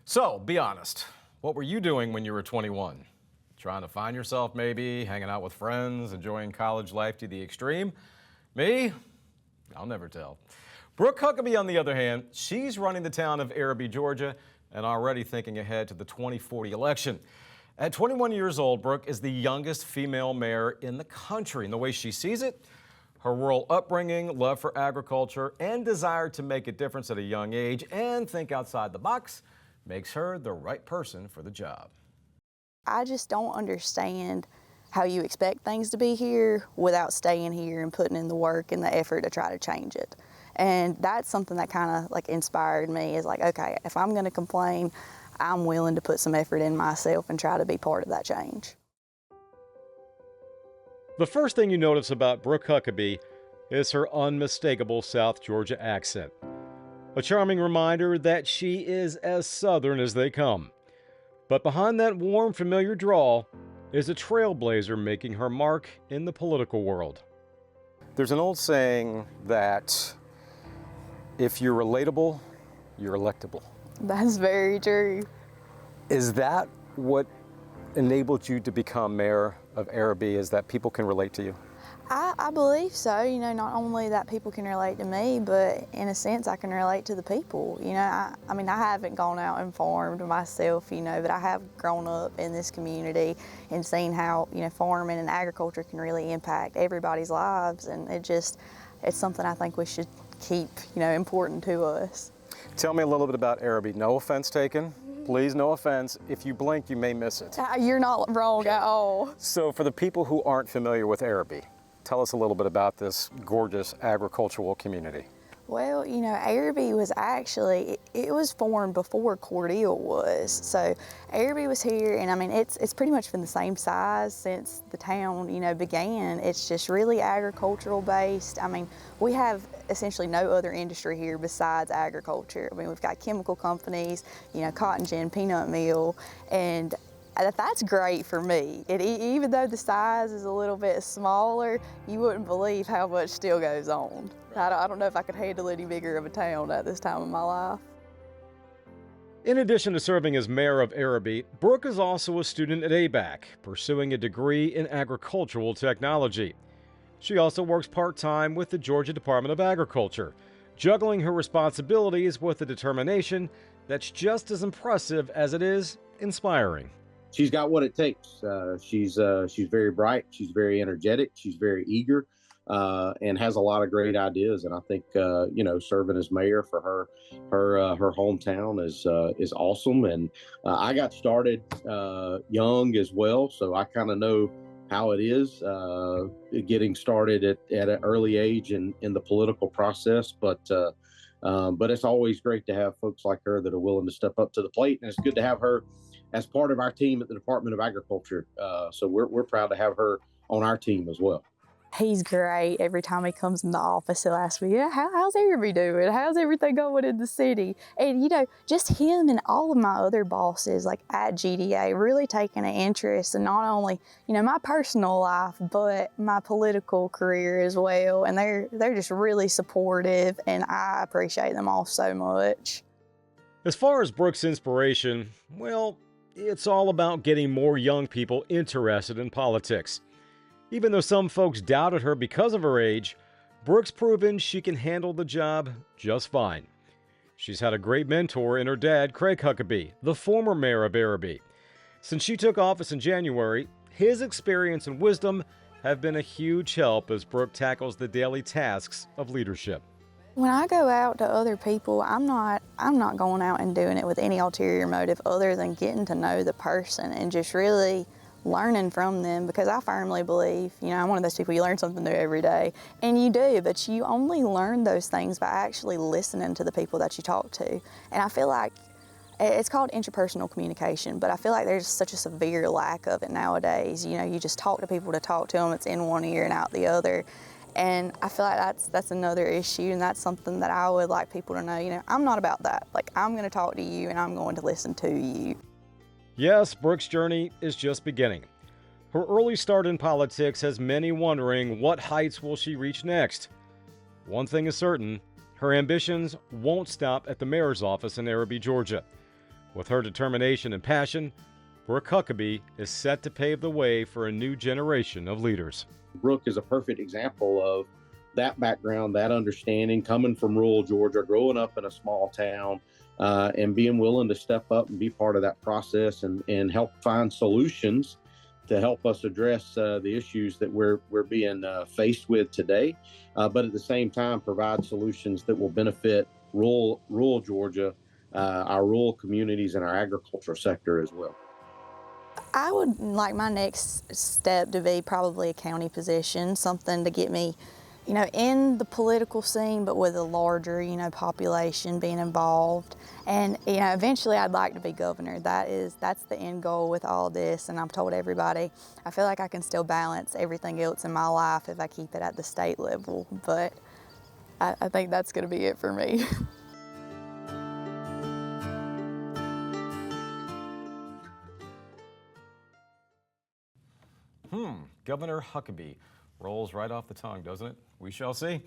So, be honest. What were you doing when you were 21? Trying to find yourself maybe, hanging out with friends, enjoying college life to the extreme? Me? I'll never tell. Brooke Huckaby, on the other hand, she's running the town of Araby, Georgia, and already thinking ahead to the 2040 election. At 21 years old, Brooke is the youngest female mayor in the country. And the way she sees it, her rural upbringing, love for agriculture, and desire to make a difference at a young age and think outside the box makes her the right person for the job. I just don't understand how you expect things to be here without staying here and putting in the work and the effort to try to change it. And that's something that kind of like inspired me, is like, okay, if I'm going to complain, I'm willing to put some effort in myself and try to be part of that change. The first thing you notice about Brooke Huckaby is her unmistakable South Georgia accent. A charming reminder that she is as Southern as they come. But behind that warm, familiar drawl is a trailblazer making her mark in the political world. There's an old saying that if you're relatable, you're electable. That's very true. Is that what enabled you to become mayor of Araby, is that people can relate to you? I believe so. You know, not only that people can relate to me, but in a sense I can relate to the people. You know, I mean, I haven't gone out and farmed myself, you know, but I have grown up in this community and seen how, you know, farming and agriculture can really impact everybody's lives, and it's something I think we should keep, you know, important to us. Tell me a little bit about Araby. No offense taken. Please, no offense. If you blink, you may miss it. You're not wrong at all. So for the people who aren't familiar with Araby, tell us a little bit about this gorgeous agricultural community. Well, you know, Araby was actually, it was formed before Cordele was. So Araby was here, and I mean, it's pretty much been the same size since the town, you know, began. It's just really agricultural based. I mean, we have essentially no other industry here besides agriculture. I mean, we've got chemical companies, you know, cotton gin, peanut mill, and that's great for me. Even though the size is a little bit smaller, you wouldn't believe how much still goes on. I don't know if I could handle any bigger of a town at this time of my life. In addition to serving as mayor of Araby, Brooke is also a student at ABAC, pursuing a degree in agricultural technology. She also works part-time with the Georgia Department of Agriculture, juggling her responsibilities with a determination that's just as impressive as it is inspiring. She's got what it takes. She's very bright. She's very energetic. She's very eager, and has a lot of great ideas. And I think you know, serving as mayor for her hometown is awesome. And I got started young as well, so I kind of know how it is getting started at an early age in the political process. But it's always great to have folks like her that are willing to step up to the plate, and it's good to have her as part of our team at the Department of Agriculture. So we're proud to have her on our team as well. He's great. Every time he comes in the office, he'll ask me, yeah, how's Araby doing? How's everything going in the city? And, you know, just him and all of my other bosses, like at GDA, really taking an interest in not only, you know, my personal life, but my political career as well. And they're just really supportive, and I appreciate them all so much. As far as Brooke's inspiration, well, it's all about getting more young people interested in politics. Even though some folks doubted her because of her age, Brooke's proven she can handle the job just fine. She's had a great mentor in her dad, Craig Huckaby, the former mayor of Araby. Since she took office in January, his experience and wisdom have been a huge help as Brooke tackles the daily tasks of leadership. When I go out to other people, I'm not going out and doing it with any ulterior motive other than getting to know the person and just really learning from them, because I firmly believe, you know, I'm one of those people, you learn something new every day, and you do, but you only learn those things by actually listening to the people that you talk to. And I feel like it's called interpersonal communication, but I feel like there's such a severe lack of it nowadays. You know, you just talk to people to talk to them, it's in one ear and out the other. And I feel like that's another issue, and that's something that I would like people to know. You know, I'm not about that. Like, I'm going to talk to you, and I'm going to listen to you. Yes, Brooke's journey is just beginning. Her early start in politics has many wondering what heights will she reach next. One thing is certain, her ambitions won't stop at the mayor's office in Araby, Georgia. With her determination and passion, Brooke Huckaby is set to pave the way for a new generation of leaders. Brooke is a perfect example of that background, that understanding, coming from rural Georgia, growing up in a small town, and being willing to step up and be part of that process and help find solutions to help us address the issues that we're being faced with today, but at the same time provide solutions that will benefit rural Georgia, our rural communities, and our agricultural sector as well. I would like my next step to be probably a county position, something to get me, in the political scene, but with a larger, population being involved. And, eventually I'd like to be governor. That's the end goal with all this. And I've told everybody, I feel like I can still balance everything else in my life if I keep it at the state level. But I think that's going to be it for me. Governor Huckaby rolls right off the tongue, doesn't it? We shall see.